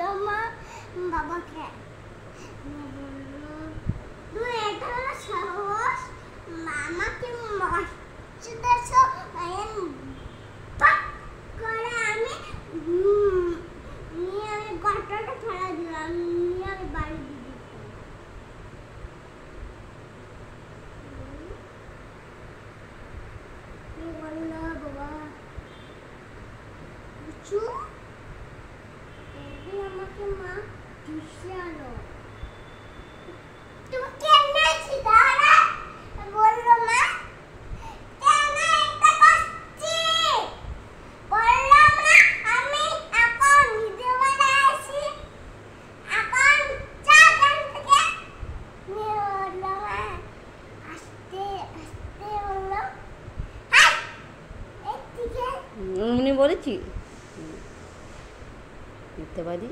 দিল মা বাবাকে। তুই এটা সাহস মামাকে মসজিদের করে আমি নিয়ে আমি গর্তটা ফেলা দিলাম, নিয়ে আমি বাড়ি দিয়ে দিতাম। কি বললো বাবা? কিছু আমাকে মা দিচ্ছে আলো। তুমি কেমনে ছিদারা বললো মা? কেন এটা করছি? বললাম না আমি এখন ভিডিও বানাইছি, এখন চাগান থেকে নিয়ে বললো মা আস্তে আস্তে বললো হাই এদিকে উনি বলেছি মিথ্যাবাদী।